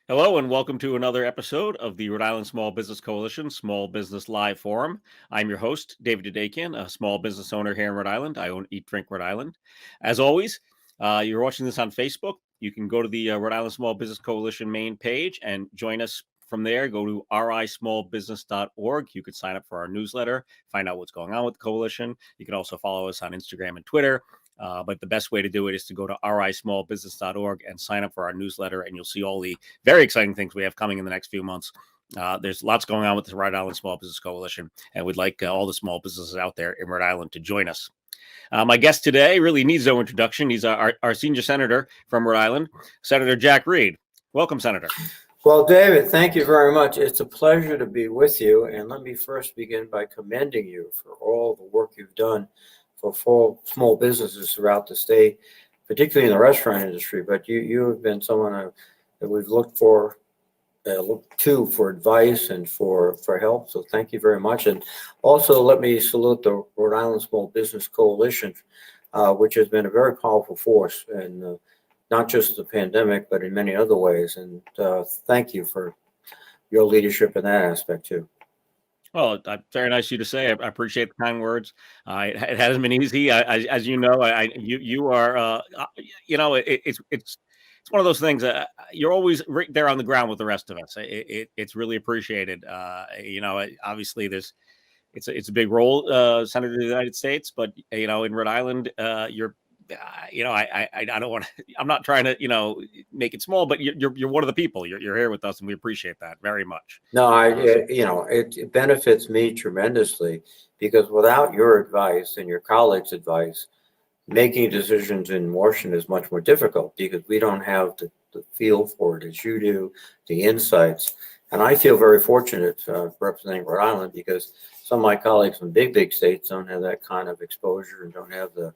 Hello and welcome to another episode of the Rhode Island Small Business Coalition Small Business Live Forum. I'm your host, David Dadakian, a small business owner here in Rhode Island. I own Eat Drink Rhode Island. As always, you're watching this on Facebook. You can go to the Rhode Island Small Business Coalition main page and join us from there. Go to rismallbusiness.org. You can sign up for our newsletter, find out what's going on with the coalition. You can also follow us on Instagram and Twitter. But the best way to do it is to go to rismallbusiness.org and sign up for our newsletter, and you'll see all the very exciting things we have coming in the next few months. There's lots going on with the Rhode Island Small Business Coalition, and we'd like all the small businesses out there in Rhode Island to join us. My guest today really needs no introduction. He's our senior senator from Rhode Island, Senator Jack Reed. Welcome, Senator. Well, David, thank you very much. It's a pleasure to be with you. And let me first begin by commending you for all the work you've done for small businesses throughout the state, particularly in the restaurant industry. But you have been someone that we've looked to for advice and for help. So thank you very much. And also let me salute the Rhode Island Small Business Coalition, which has been a very powerful force in not just the pandemic, but in many other ways. And thank you for your leadership in that aspect too. Well, very nice of you to say. I appreciate the kind words. It hasn't been easy, as you know. You are, it's one of those things. You're always right there on the ground with the rest of us. It's really appreciated. Obviously, it's a big role, Senator of the United States, but in Rhode Island, you're. I don't want to. I'm not trying to, make it small, but you're one of the people. You're here with us, and we appreciate that very much. No, it benefits me tremendously because without your advice and your colleagues' advice, making decisions in Washington is much more difficult because we don't have the feel for it as you do, the insights. And I feel very fortunate representing Rhode Island because some of my colleagues from big states don't have that kind of exposure and don't have the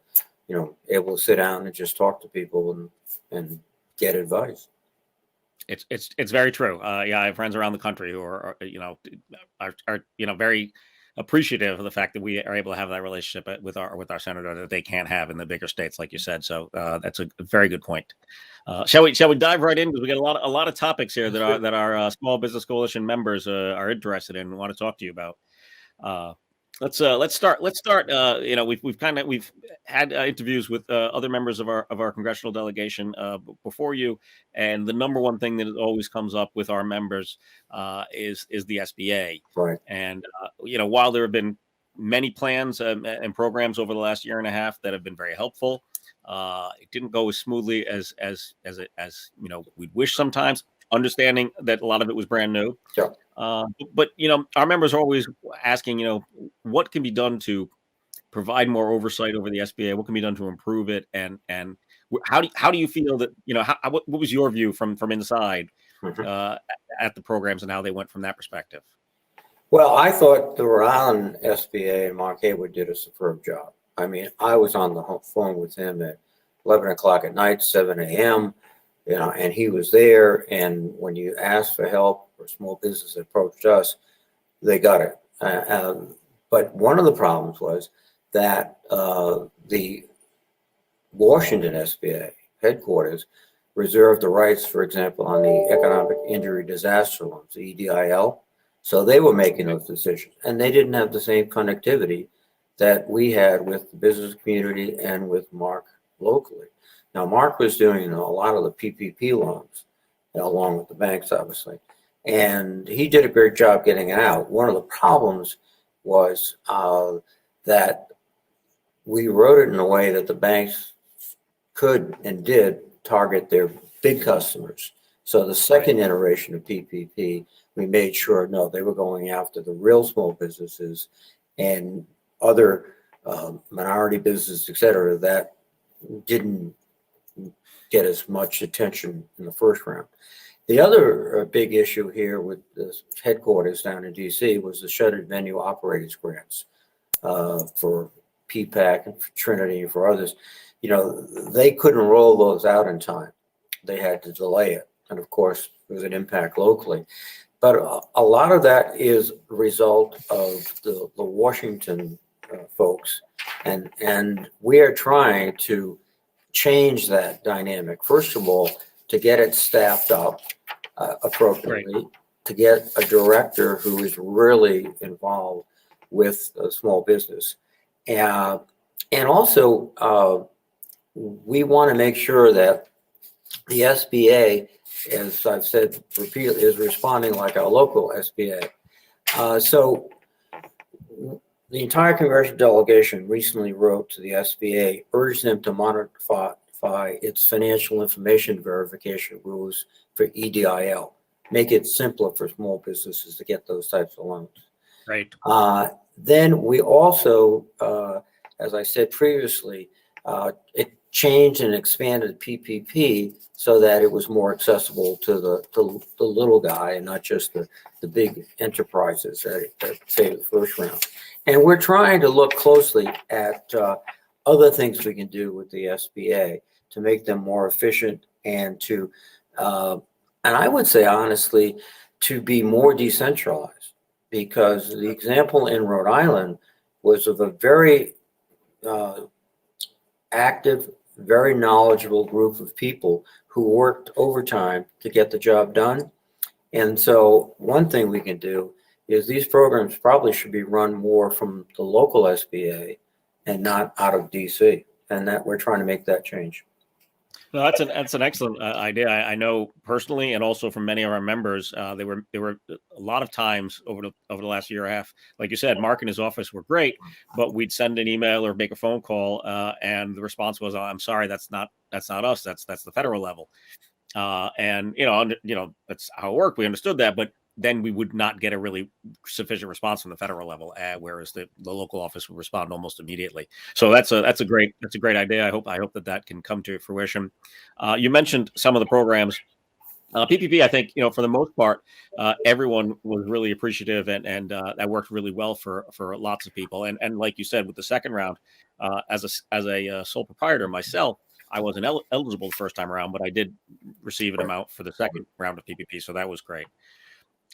able to sit down and just talk to people and get advice. It's very true. I have friends around the country who are very appreciative of the fact that we are able to have that relationship with our senator that they can't have in the bigger states, like you said. So that's a very good point. Shall we dive right in, because we got a lot of topics here that our Small Business Coalition members are interested in and want to talk to you about. Let's start. We've had interviews with other members of our congressional delegation before you, and the number one thing that always comes up with our members is the SBA. Right. And while there have been many plans and programs over the last year and a half that have been very helpful, it didn't go as smoothly as we'd wish sometimes. Understanding that a lot of it was brand new. Sure. But our members are always asking, what can be done to provide more oversight over the SBA? What can be done to improve it? And how do you feel that what was your view from inside at the programs and how they went from that perspective? Well, I thought the Rhode Island SBA and Mark Haywood did a superb job. I mean, I was on the phone with him at 11 o'clock at night, 7 a.m. And he was there. And when you asked for help or small business approached us, they got it. But one of the problems was that the Washington SBA headquarters reserved the rights, for example, on the economic injury disaster loans, the EDIL. So they were making those decisions, and they didn't have the same connectivity that we had with the business community and with Mark locally. Now, Mark was doing a lot of the PPP loans, along with the banks, obviously, and he did a great job getting it out. One of the problems was that we wrote it in a way that the banks could and did target their big customers. So the second iteration of PPP, we made sure, no, they were going after the real small businesses and other minority businesses, et cetera, that didn't get as much attention in the first round. The other big issue here with the headquarters down in DC was the Shuttered Venue operators grants for PPAC and for Trinity and for others. They couldn't roll those out in time. They had to delay it. And of course, there was an impact locally. But a lot of that is a result of the Washington folks. And we are trying to change that dynamic. First of all, to get it staffed up appropriately, to get a director who is really involved with a small business. And also, we want to make sure that the SBA, as I've said repeatedly, is responding like our local SBA. So the entire congressional delegation recently wrote to the SBA, urged them to modify its financial information verification rules for EDIL, make it simpler for small businesses to get those types of loans. Right. Then we also, as I said previously, it changed and expanded PPP so that it was more accessible to the little guy and not just the big enterprises that say the first round. And we're trying to look closely at other things we can do with the SBA to make them more efficient and to, and I would say honestly, to be more decentralized, because the example in Rhode Island was of a very active, very knowledgeable group of people who worked overtime to get the job done. And so one thing we can do is these programs probably should be run more from the local SBA and not out of DC. And that we're trying to make that change. No, that's an excellent idea. I know personally, and also from many of our members, they were a lot of times over the last year and a half. Like you said, Mark and his office were great, but we'd send an email or make a phone call, and the response was, "Oh, I'm sorry, that's not us. That's the federal level." And that's how it worked. We understood that, but then we would not get a really sufficient response from the federal level, whereas the local office would respond almost immediately. So that's a great idea. I hope that can come to fruition. You mentioned some of the programs. PPP, I think, for the most part, everyone was really appreciative, and that worked really well for lots of people. And like you said, with the second round, as a sole proprietor myself, I wasn't eligible the first time around, but I did receive an amount for the second round of PPP, so that was great.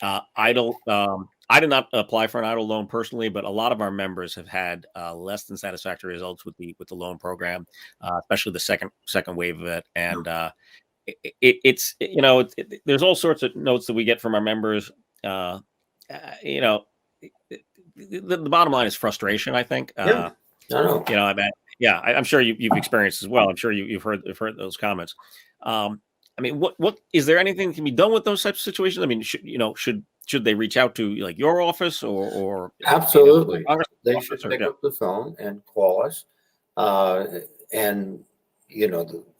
I did not apply for an EIDL loan personally, but a lot of our members have had less than satisfactory results with the loan program, especially the second wave of it. And there's all sorts of notes that we get from our members. The bottom line is frustration, I think. Yeah. I'm sure you've experienced as well. I'm sure you've heard those comments. I mean, what is there anything that can be done with those types of situations? I mean, should they reach out to like your office or absolutely they should pick up the phone and call us. And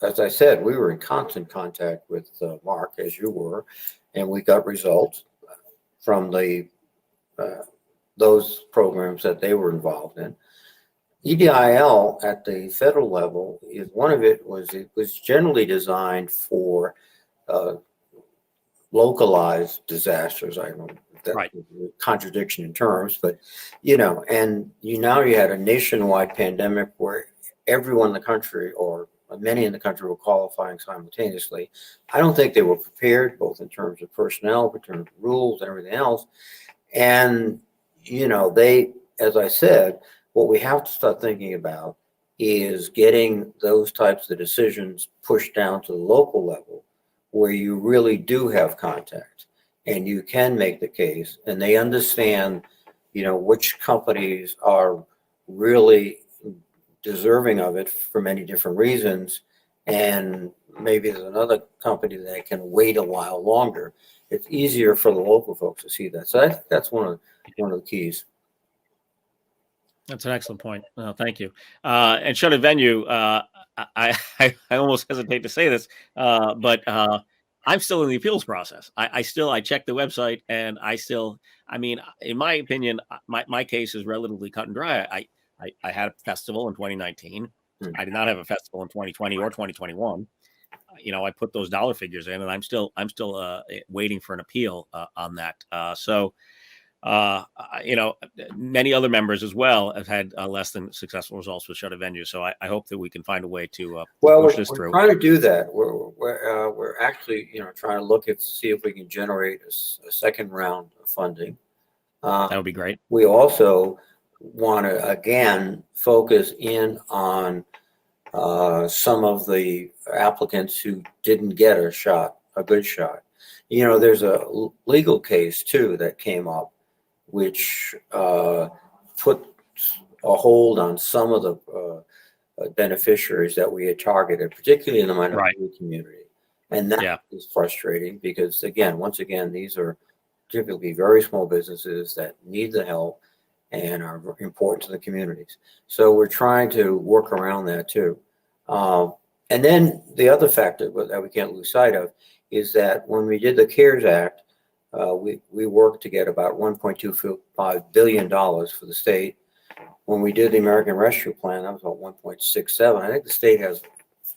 as I said, we were in constant contact with Mark, as you were, and we got results from those programs that they were involved in. EDIL at the federal level is one of it was generally designed for localized disasters. I don't know if that's a contradiction in terms, but and you had a nationwide pandemic where everyone in the country, or many in the country, were qualifying simultaneously. I don't think they were prepared, both in terms of personnel, in terms of rules and everything else. And they, as I said, what we have to start thinking about is getting those types of decisions pushed down to the local level, where you really do have contact and you can make the case, and they understand, which companies are really deserving of it for many different reasons, and maybe there's another company that can wait a while longer. It's easier for the local folks to see that. So that's one of the keys. That's an excellent point. Thank you. And Shuttered Venue, I almost hesitate to say this, but I'm still in the appeals process. I check the website, and in my opinion, my case is relatively cut and dry. I had a festival in 2019. I did not have a festival in 2020 or 2021. I put those dollar figures in, and I'm still waiting for an appeal on that. Many other members as well have had less than successful results with Shuttered Venues. So I hope that we can find a way to push this through. We're trying to do that. We're actually trying to look at see if we can generate a second round of funding. That would be great. We also want to again focus in on some of the applicants who didn't get a good shot. There's a legal case too that came up, which put a hold on some of the beneficiaries that we had targeted, particularly in the Right. minority community. And that Yeah. is frustrating because, once again, these are typically very small businesses that need the help and are important to the communities. So we're trying to work around that too. And then the other factor that we can't lose sight of is that when we did the CARES Act, we worked to get about $1.25 billion for the state. When we did the American Rescue Plan, that was about 1.67. I think the state has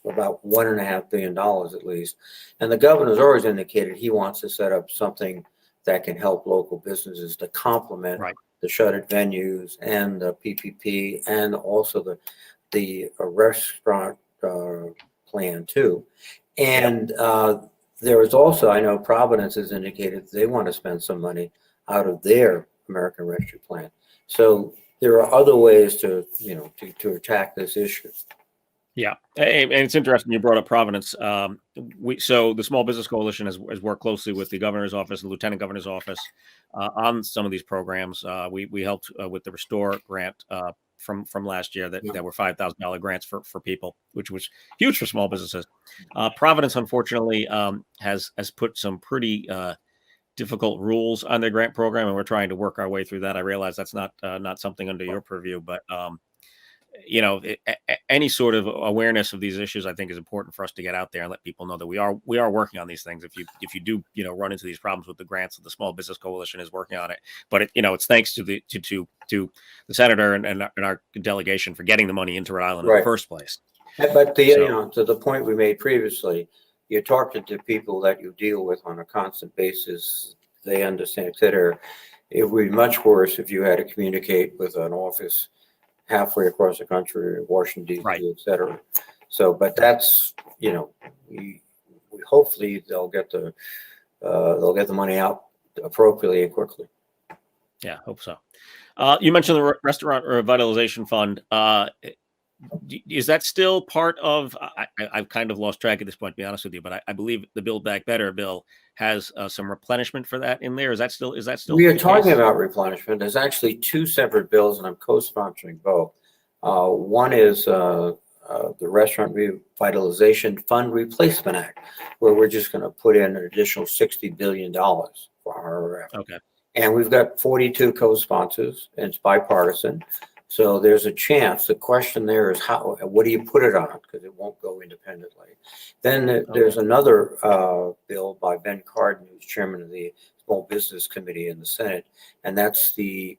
about $1.5 billion at least. And the governor's always indicated he wants to set up something that can help local businesses to complement Right. the shuttered venues and the PPP and also the restaurant plan too. And there is also, I know Providence has indicated they want to spend some money out of their American Rescue Plan. So there are other ways to attack this issue. Yeah, and it's interesting you brought up Providence. So the Small Business Coalition has worked closely with the governor's office and lieutenant governor's office on some of these programs. We helped with the Restore grant from last year that were $5,000 grants for people, which was huge for small businesses. Providence, unfortunately, has put some pretty difficult rules on their grant program, and we're trying to work our way through that. I realize that's not something under your purview, but any sort of awareness of these issues, I think, is important for us to get out there and let people know that we are working on these things. If you do run into these problems with the grants, that the Small Business Coalition is working on it. But it's thanks to the senator and our delegation for getting the money into Rhode Island in the first place. But to the point we made previously, you're talking to people that you deal with on a constant basis. They understand, etc. It would be much worse if you had to communicate with an office halfway across the country, Washington, D.C., right, etc. So, but that's we hopefully they'll get the money out appropriately and quickly. Yeah, hope so. You mentioned the restaurant revitalization fund. Is that still part of? I've kind of lost track at this point, to be honest with you, but I believe the Build Back Better bill has some replenishment for that in there. Is that still? We are talking about replenishment. There's actually two separate bills, and I'm co-sponsoring both. One is the Restaurant Revitalization Fund Replacement Act, where we're just going to put in an additional $60 billion for our. Okay. And we've got 42 co-sponsors, and it's bipartisan. So there's a chance. The question there is what do you put it on? Because it won't go independently. Then there's another bill by Ben Cardin, who's chairman of the Small Business Committee in the Senate, and that's the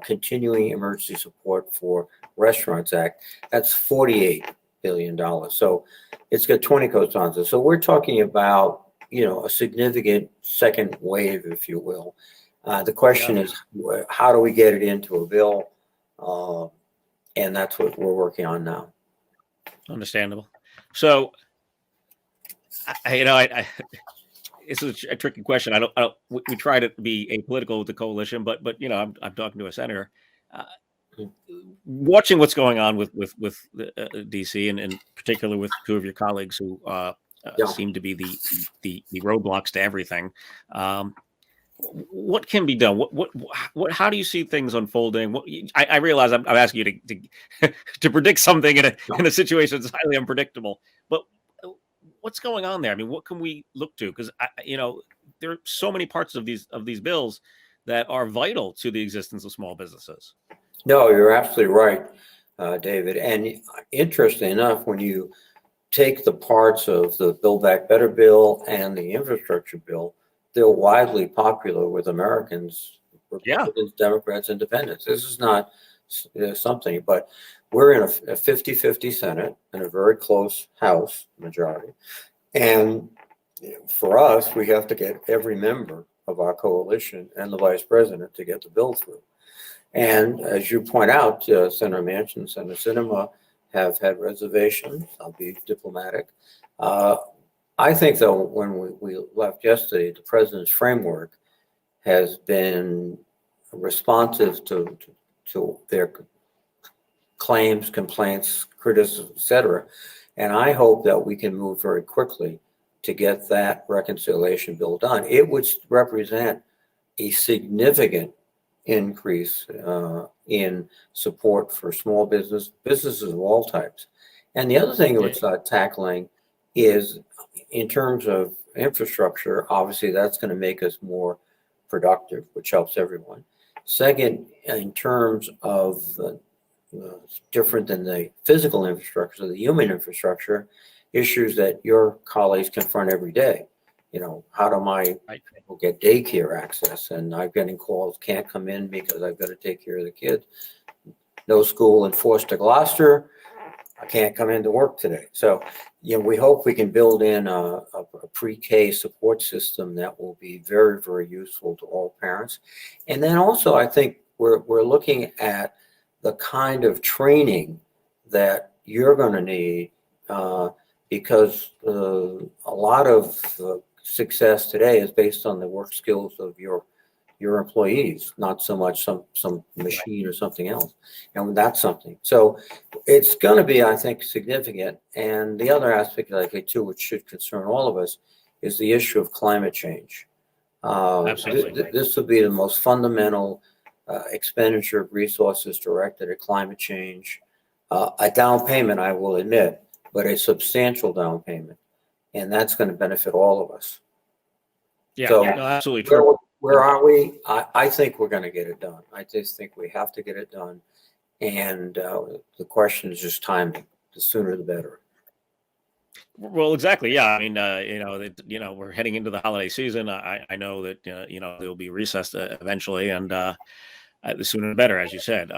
Continuing Emergency Support for Restaurants Act. That's $48 billion. So it's got 20 co-sponsors. So we're talking about, a significant second wave, if you will. The question is, how do we get it into a bill? And that's what we're working on now. Understandable. So, it's a tricky question. We try to be apolitical with the coalition, but I'm talking to a senator, watching what's going on with DC and in particular with two of your colleagues who seem to be the roadblocks to everything. What can be done? What? How do you see things unfolding? I realize I'm asking you to predict something in a situation that's highly unpredictable. But what's going on there? I mean, what can we look to? Because there are so many parts of these bills that are vital to the existence of small businesses. No, you're absolutely right, David. And interesting enough, when you take the parts of the Build Back Better bill and the infrastructure bill, they're widely popular with Americans, Republicans, Democrats, Independents. This is not something, but we're in a 50-50 Senate and a very close House majority. And for us, we have to get every member of our coalition and the vice president to get the bill through. And as you point out, Senator Manchin, Senator Sinema have had reservations. I'll be diplomatic. I think, though, when we left yesterday, the president's framework has been responsive to their claims, complaints, criticism, etc. And I hope that we can move very quickly to get that reconciliation bill done. It would represent a significant increase in support for small businesses of all types. And the other thing it would start tackling is, in terms of infrastructure, obviously that's going to make us more productive, which helps everyone. Second, in terms of different than the physical infrastructure, the human infrastructure, issues that your colleagues confront every day. How do my people get daycare access? And I'm getting calls, can't come in because I've got to take care of the kids. No school enforced to Gloucester. I can't come into work today. So, we hope we can build in a pre-K support system that will be very, very useful to all parents. And then also, I think we're looking at the kind of training that you're going to need, because a lot of success today is based on the work skills of your employees, not so much some machine or something else. And that's something. So it's going to be, I think, significant. And the other aspect, like it too, which should concern all of us, is the issue of climate change. Absolutely. This would be the most fundamental expenditure of resources directed at climate change. A down payment, I will admit, but a substantial down payment. And that's going to benefit all of us. Yeah, so, no, absolutely true. Where are we? I think we're going to get it done. I just think we have to get it done. And the question is just timing. The sooner the better. Well, exactly. Yeah. I mean, we're heading into the holiday season. I know that, there'll be recess eventually, and the sooner the better, as you said.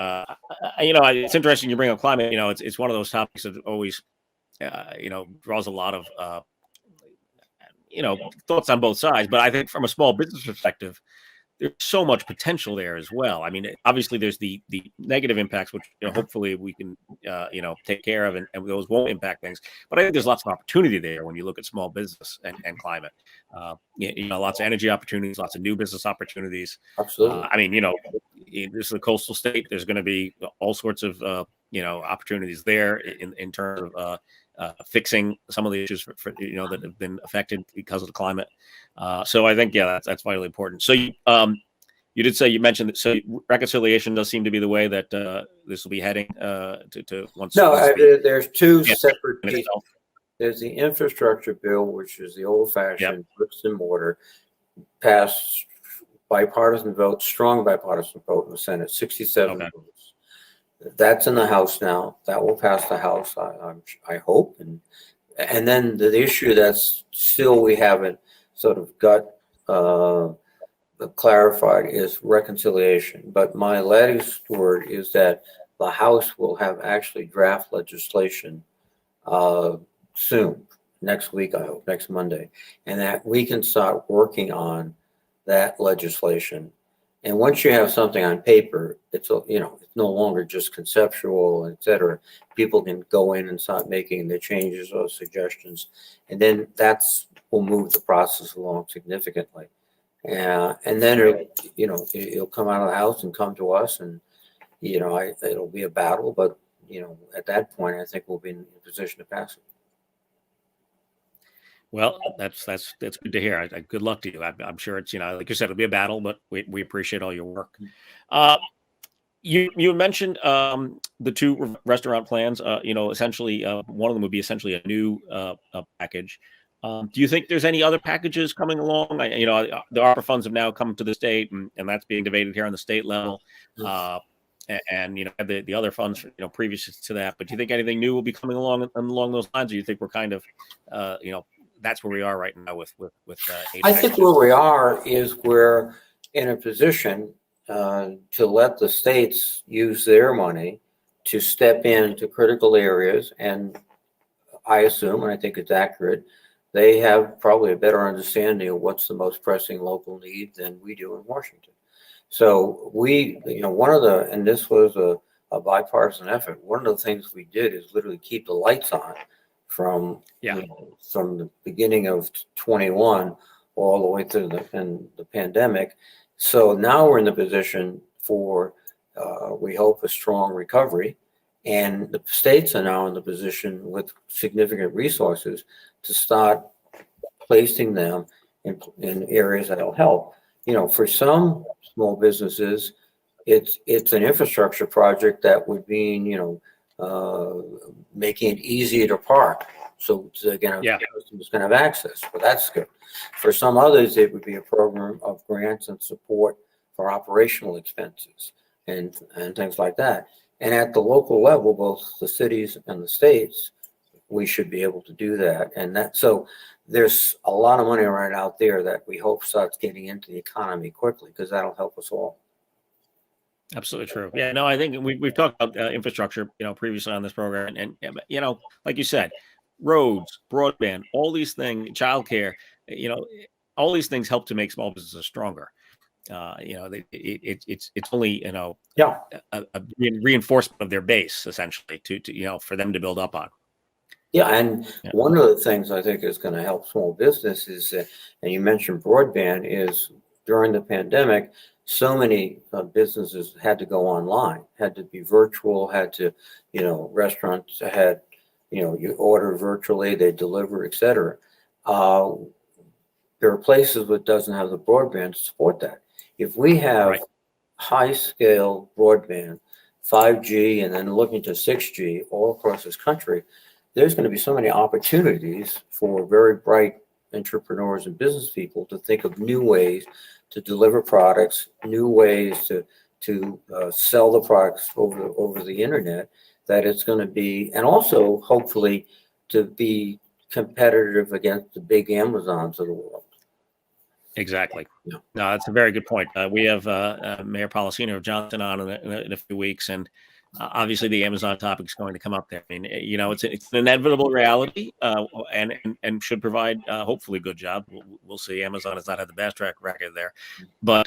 It's interesting you bring up climate. It's one of those topics that always, draws a lot of, thoughts on both sides. But I think from a small business perspective, there's so much potential there as well. I mean, obviously there's the negative impacts, which hopefully we can take care of, and those won't impact things. But I think there's lots of opportunity there when you look at small business and climate. Lots of energy opportunities, lots of new business opportunities. Absolutely. I mean, this is a coastal state. There's going to be all sorts of opportunities there in terms of fixing some of the issues for that have been affected because of the climate. So I think, that's vitally important. So you did say, you mentioned that, so reconciliation does seem to be the way that this will be heading to once. No, once there's two separate pieces. There's the infrastructure bill, which is the old-fashioned bricks and mortar, passed bipartisan vote, strong bipartisan vote in the Senate, 67 votes. That's in the House now. That will pass the House, I hope. And then the issue that's still we haven't sort of got clarified is reconciliation. But my latest word is that the House will have actually draft legislation soon, next week, I hope, next Monday, and that we can start working on that legislation. And once you have something on paper, it's no longer just conceptual, et cetera. People can go in and start making the changes or suggestions, and then will move the process along significantly. And then it'll come out of the House and come to us, and it'll be a battle, but at that point, I think we'll be in a position to pass it. Well, that's good to hear. Good luck to you. I'm sure it's, like you said, it'll be a battle, but we appreciate all your work. You mentioned the two restaurant plans. Essentially, one of them would be essentially a new package. Do you think there's any other packages coming along? The ARPA funds have now come to the state, and that's being debated here on the state level. And the other funds, previous to that. But do you think anything new will be coming along those lines, or do you think we're kind of, that's where we are right now with I think where we are is we're in a position to let the states use their money to step into critical areas, and I assume, and I think it's accurate, they have probably a better understanding of what's the most pressing local need than we do in Washington. So and this was a bipartisan effort. One of the things we did is literally keep the lights on from the beginning of 21 all the way through the pandemic. So now we're in the position for, we hope, a strong recovery. And the states are now in the position with significant resources to start placing them in areas that'll help. For some small businesses, it's an infrastructure project that would mean, making it easier to park. So again, Yeah. customers can have access, but that's good. For some others, it would be a program of grants and support for operational expenses and things like that. And at the local level, both the cities and the states, we should be able to do that. So there's a lot of money right out there that we hope starts getting into the economy quickly, because that'll help us all. Absolutely true. Yeah, no, I think we've talked about infrastructure, previously on this program, and like you said, roads, broadband, all these things, childcare, you know, all these things help to make small businesses stronger. It's only Yeah. a reinforcement of their base, essentially, to for them to build up on. Yeah, and one of the things I think is going to help small business is, and you mentioned broadband, is during the pandemic, so many businesses had to go online, had to be virtual, had to, restaurants had, you order virtually, they deliver, etc. There are places that doesn't have the broadband to support that. If we have high scale broadband, 5G, and then looking to 6G all across this country, there's going to be so many opportunities for very bright entrepreneurs and business people to think of new ways to deliver products, new ways to sell the products over the internet, that it's going to be, and also hopefully to be competitive against the big Amazons of the world. Exactly. Yeah. No, that's a very good point. We have Mayor Policino of Johnson on in a few weeks, and obviously the Amazon topic is going to come up there. I mean, it's an inevitable reality, and should provide hopefully good job. We'll see. Amazon has not had the best track record there, but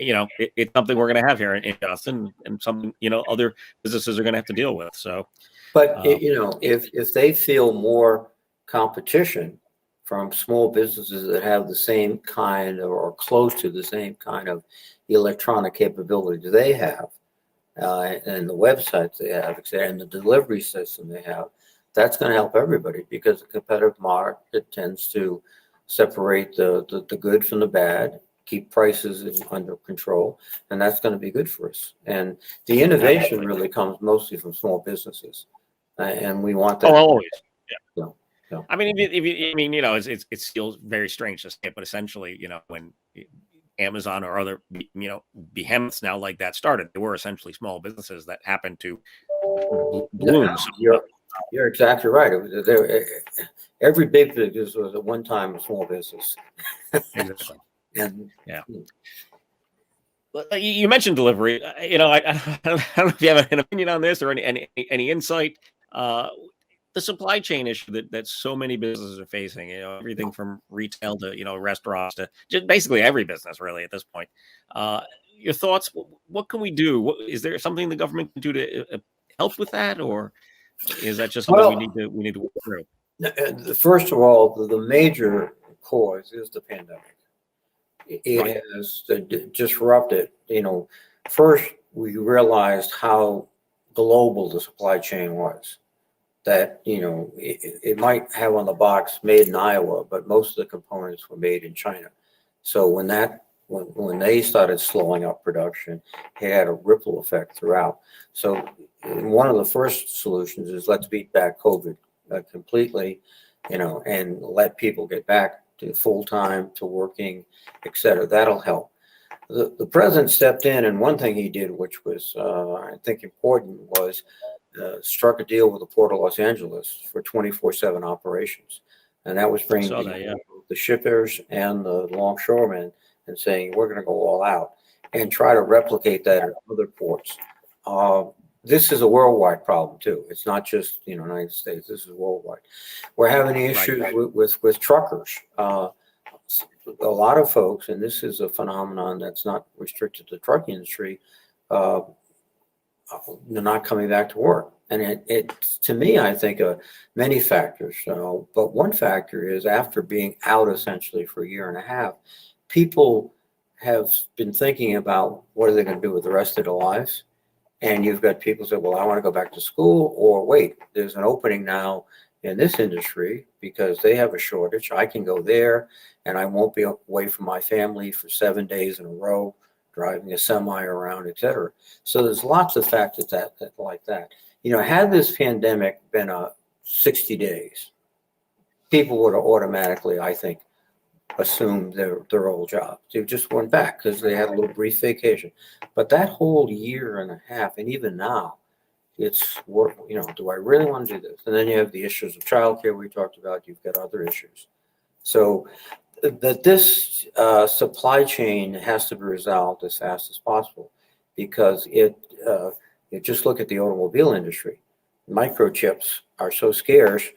it's something we're going to have here in Johnson, and something other businesses are going to have to deal with. So, but if they feel more competition from small businesses that have the same kind or close to the same kind of electronic capability they have, and the websites they have, and the delivery system they have, that's going to help everybody, because the competitive market tends to separate the good from the bad, keep prices under control, and that's going to be good for us. And the innovation really comes mostly from small businesses, and we want that. Oh, always. Yeah. I mean, it's still very strange to say, but essentially, when Amazon or other, behemoths now like that started, they were essentially small businesses that happened to bloom. You're exactly right. Every big business was at one time a small business. Exactly. And yeah. You mentioned delivery. I don't know if you have an opinion on this or any insight. The supply chain issue that so many businesses are facing, everything from retail to, restaurants to just basically every business really at this point. Your thoughts, what can we do? Is there something the government can do to help with that? Or is that just something we need to work through? First of all, the major cause is the pandemic. It has disrupted, first we realized how global the supply chain was. That it might have on the box made in Iowa, but most of the components were made in China. So when they started slowing up production, it had a ripple effect throughout. So one of the first solutions is let's beat back COVID completely, and let people get back to full time, to working, etc. That'll help. The president stepped in, and one thing he did, which was I think important, was struck a deal with the Port of Los Angeles for 24/7 operations, and that was bringing the shippers and the longshoremen and saying we're going to go all out and try to replicate that in other ports. This is a worldwide problem too. It's not just United States. This is worldwide. We're having issues with truckers. A lot of folks, and this is a phenomenon that's not restricted to the trucking industry, they're not coming back to work. And it to me, I think many factors. But one factor is, after being out essentially for a year and a half, people have been thinking about what are they going to do with the rest of their lives. And you've got people say, well, I want to go back to school, or wait, there's an opening now in this industry because they have a shortage. I can go there and I won't be away from my family for 7 days in a row, driving a semi around, et cetera. So there's lots of factors that like that. Had this pandemic been 60 days, people would have automatically, I think, assumed their old jobs. They just went back because they had a little brief vacation. But that whole year and a half, and even now, it's work. Do I really want to do this? And then you have the issues of childcare we talked about. You've got other issues. So this supply chain has to be resolved as fast as possible because you just look at the automobile industry. Microchips are so scarce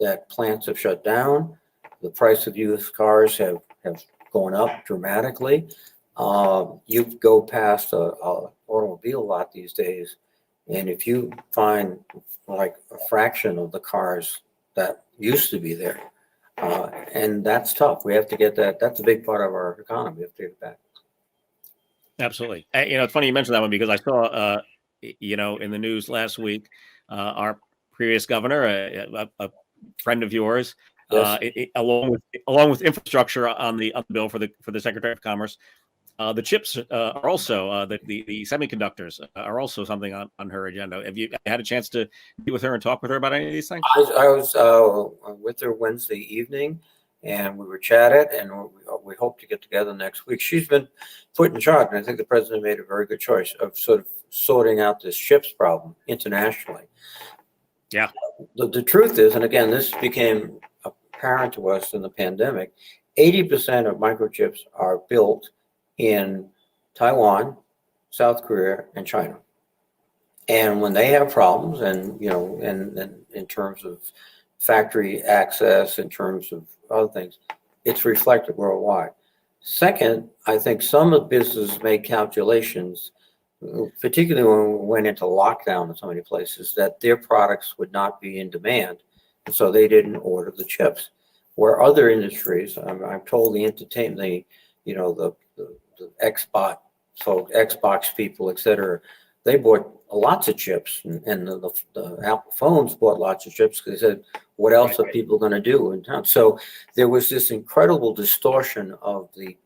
that plants have shut down. The price of used cars have gone up dramatically. You go past a automobile lot these days, and if you find like a fraction of the cars that used to be there, and that's tough. We have to get that. That's a big part of our economy. We have to get it back. Absolutely. It's funny you mentioned that one because I saw, in the news last week, our previous governor, a friend of yours, Yes. Along with infrastructure on the bill for the Secretary of Commerce, the chips are also the semiconductors are also something on her agenda. Have you had a chance to meet with her and talk with her about any of these things? I was with her Wednesday evening, and we were chatted, and we hope to get together next week. She's been put in charge, and I think the president made a very good choice of sort of sorting out this chips problem internationally. Yeah. The truth is, and again, this became apparent to us in the pandemic, 80% of microchips are built in Taiwan, South Korea, and China. And when they have problems, and in terms of factory access, in terms of other things, it's reflected worldwide. Second, I think some of the businesses made calculations, particularly when we went into lockdown in so many places, that their products would not be in demand, and so they didn't order the chips. Where other industries, I'm told the entertainment, the Xbox people, et cetera, they bought lots of chips, and the Apple phones bought lots of chips because they said, what else are people going to do in town? So there was this incredible distortion of the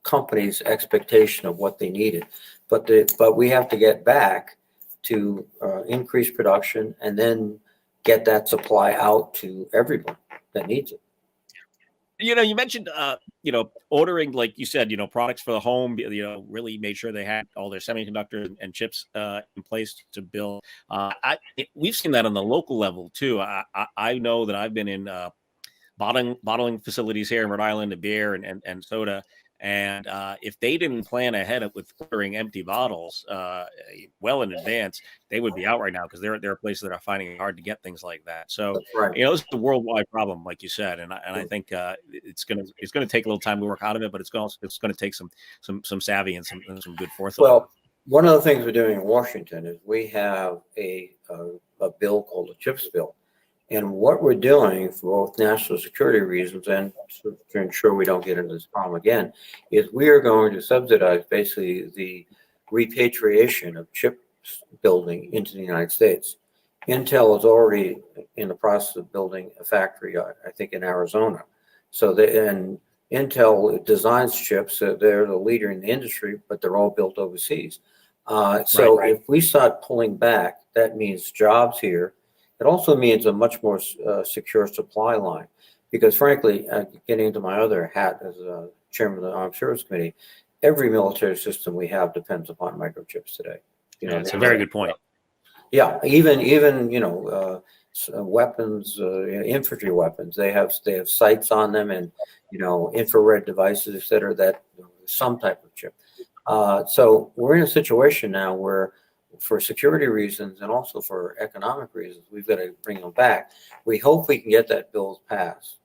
company's expectation of what they needed. But we have to get back to increase production and then get that supply out to everyone that needs it. You mentioned, ordering, like you said, products for the home, really made sure they had all their semiconductors and chips in place to build. We've seen that on the local level too. I know that I've been in bottling facilities here in Rhode Island of beer and soda. And if they didn't plan ahead with ordering empty bottles well in advance, they would be out right now because there are places that are finding it hard to get things like that. So That's right. this is a worldwide problem, like you said, and I think it's gonna take a little time to work out of it, but it's gonna take some savvy and some good forethought. Well, one of the things we're doing in Washington is we have a bill called the CHIPS bill. And what we're doing for both national security reasons and to ensure we don't get into this problem again, is we are going to subsidize basically the repatriation of chips building into the United States. Intel is already in the process of building a factory, I think, in Arizona. And Intel designs chips. They're the leader in the industry, but they're all built overseas. If we start pulling back, that means jobs here. It also means a much more secure supply line, because frankly, getting into my other hat as chairman of the Armed Services Committee, every military system we have depends upon microchips today. That's a very good point. Yeah, even weapons, infantry weapons, they have sights on them and infrared devices, et cetera, that some type of chip. So we're in a situation now where, for security reasons and also for economic reasons, we've got to bring them back. We hope we can get that bill passed,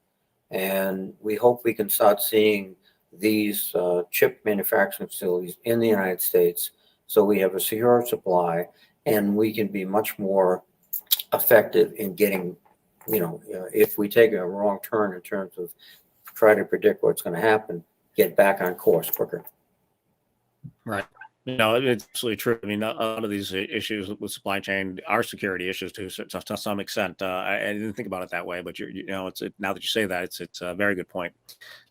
and we hope we can start seeing these chip manufacturing facilities in the United States, so we have a secure supply and we can be much more effective in getting, if we take a wrong turn in terms of try to predict what's going to happen, get back on course quicker. Right. No, it's absolutely true. I mean, a lot of these issues with supply chain are security issues too, so to some extent. I didn't think about it that way, but now that you say that, it's a very good point.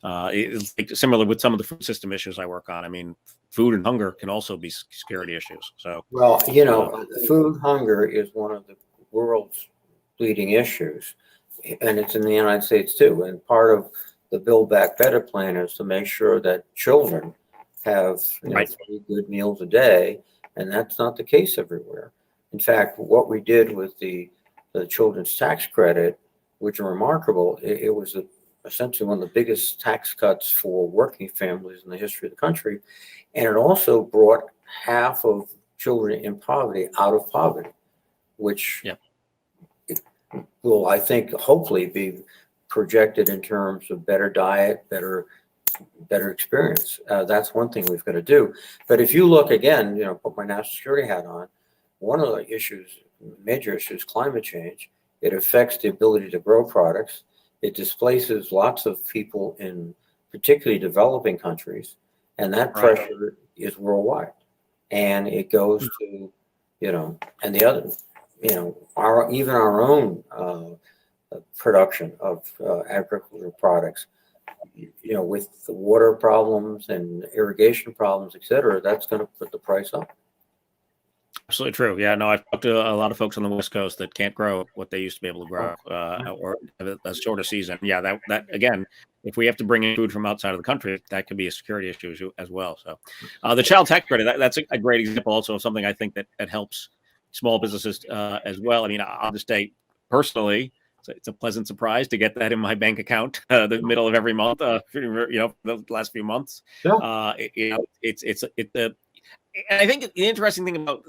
It's like similar with some of the food system issues I work on. I mean, food and hunger can also be security issues. So, Well, uh, food hunger is one of the world's leading issues, and it's in the United States too. And part of the Build Back Better plan is to make sure that children have right, 3 good meals a day, and that's not the case everywhere. In fact, what we did with the children's tax credit, which are remarkable, it was essentially one of the biggest tax cuts for working families in the history of the country, and it also brought half of children in poverty out of poverty, which yeah, will, I think, hopefully be projected in terms of better diet, better experience. That's one thing we've got to do. But if you look again, put my national security hat on, one of the major issues, climate change. It affects the ability to grow products. It displaces lots of people in particularly developing countries, and that right. pressure is worldwide. And it goes to, and the other, even our own production of agricultural products, with the water problems and irrigation problems, et cetera, that's going to put the price up. Absolutely true. Yeah, no, I've talked to a lot of folks on the West Coast that can't grow what they used to be able to grow, or have a shorter season. Yeah, that again, if we have to bring in food from outside of the country, that could be a security issue as well. So, the child tax credit, that's a great example also of something I think that helps small businesses as well. I mean, I'll just say personally, it's a pleasant surprise to get that in my bank account the middle of every month. The last few months, Yeah. and I think the interesting thing about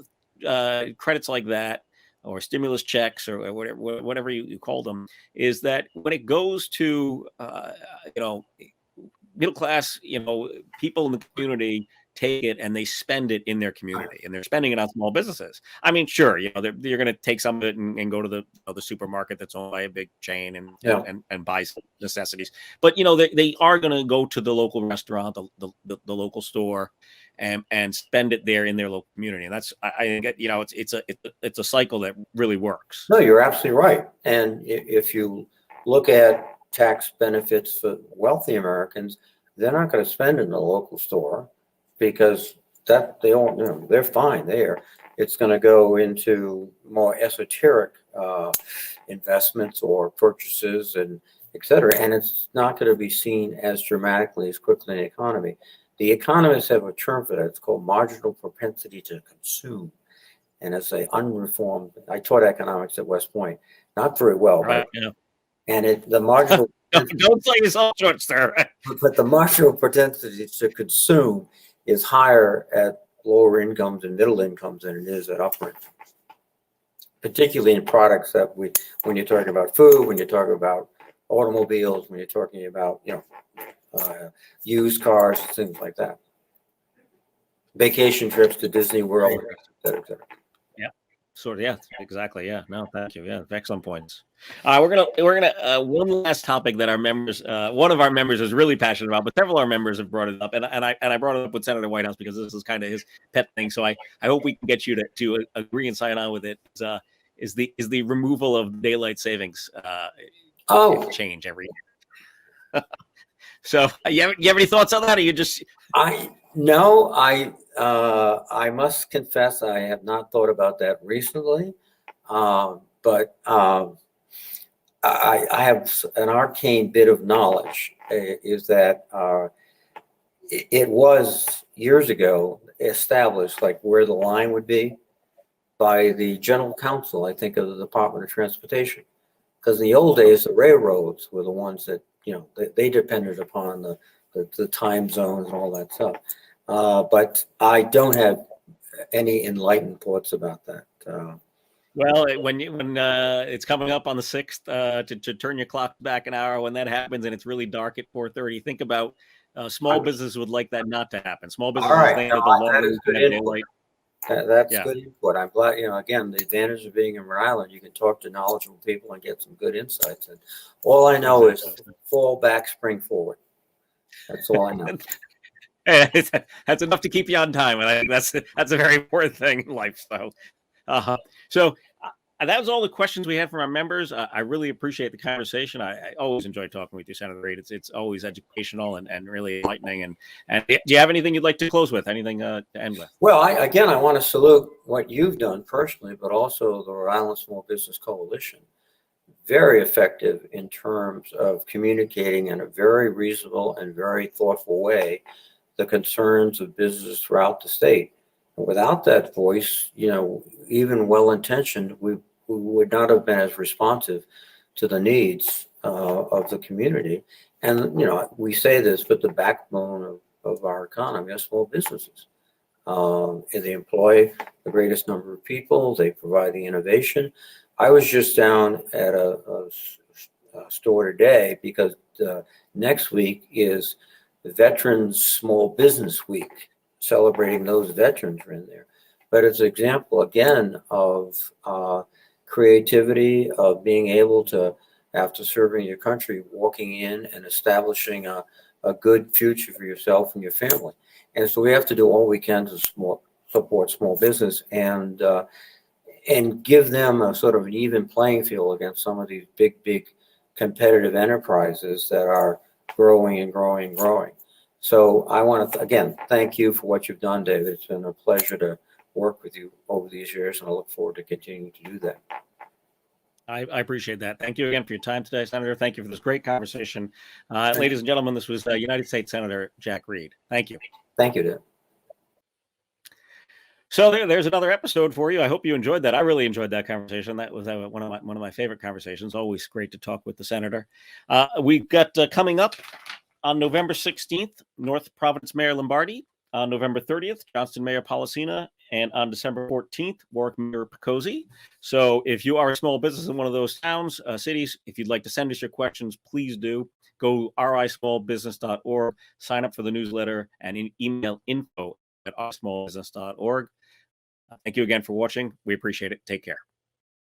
credits like that or stimulus checks or whatever you call them is that when it goes to middle class people in the community take it and they spend it in their community and they're spending it on small businesses. I mean, sure, you're going to take some of it and go to the supermarket that's owned by a big chain and buy some necessities, but they are going to go to the local restaurant, the local store, and spend it there in their local community. And that's I think it's a cycle that really works. No, you're absolutely right. And if you look at tax benefits for wealthy Americans, they're not going to spend in the local store because that they all, they're fine there. It's going to go into more esoteric investments or purchases and et cetera. And it's not going to be seen as dramatically as quickly in the economy. The economists have a term for that. It's called marginal propensity to consume. And as a unreformed, I taught economics at West Point, not very well, Right. and the marginal don't say yourself short, sir. but the marginal propensity to consume is higher at lower incomes and middle incomes than it is at upper incomes, particularly in products that when you're talking about food, when you're talking about automobiles, when you're talking about used cars, things like that, vacation trips to Disney World, et cetera, et cetera. Yeah, exactly. Yeah, no, thank you. Yeah, excellent points. We're gonna one last topic that our members, one of our members is really passionate about, but several of our members have brought it up, and I brought it up with Senator Whitehouse because this is kind of his pet thing. So I hope we can get you to agree and sign on with it. Is the removal of daylight savings change every year? So you have any thoughts on that, or you just No, I must confess I have not thought about that recently, but I have an arcane bit of knowledge. Is that it was years ago established like where the line would be by the general counsel, I think, of the Department of Transportation, because in the old days the railroads were the ones that they depended upon the time zones and all that stuff. But I don't have any enlightened thoughts about that. Well, when it's coming up on the 6th to turn your clock back an hour, when that happens and it's really dark at 4:30, think about small businesses would like that not to happen. Small businesses think that the longer you can have daylight. That's good input. I'm glad, again, the advantage of being in Rhode Island, you can talk to knowledgeable people and get some good insights. And all I know is fall back, spring forward. That's all I know. That's enough to keep you on time, and I think that's a very important thing in life. So that was all the questions we had from our members. I really appreciate the conversation. I always enjoy talking with you, Senator Reid. It's always educational and really enlightening. And do you have anything you'd like to close with? Anything to end with? Well, I want to salute what you've done personally, but also the Rhode Island Small Business Coalition. Very effective in terms of communicating in a very reasonable and very thoughtful way the concerns of businesses throughout the state. And without that voice, even well-intentioned, we would not have been as responsive to the needs of the community. And, we say this, but the backbone of our economy are small businesses. They employ the greatest number of people. They provide the innovation. I was just down at a store today because next week is Veterans Small Business Week, celebrating those veterans who are in there. But it's an example, again, of creativity, of being able to, after serving your country, walking in and establishing a good future for yourself and your family. And so we have to do all we can to support small business and give them a sort of an even playing field against some of these big competitive enterprises that are growing and growing and growing. So I want to, again, thank you for what you've done, David. It's been a pleasure to work with you over these years, and I look forward to continuing to do that. I appreciate that. Thank you again for your time today, Senator. Thank you for this great conversation. Ladies and gentlemen, this was United States Senator Jack Reed. Thank you. Thank you, David. So there's another episode for you. I hope you enjoyed that. I really enjoyed that conversation. That was one of my favorite conversations. Always great to talk with the senator. We've got coming up on November 16th, North Providence Mayor Lombardi. On November 30th, Johnston Mayor Policina. And on December 14th, Warwick Mayor Picozzi. So if you are a small business in one of those towns, cities, if you'd like to send us your questions, please do. Go rismallbusiness.org, sign up for the newsletter, and email info@rismallbusiness.org. Thank you again for watching. We appreciate it. Take care.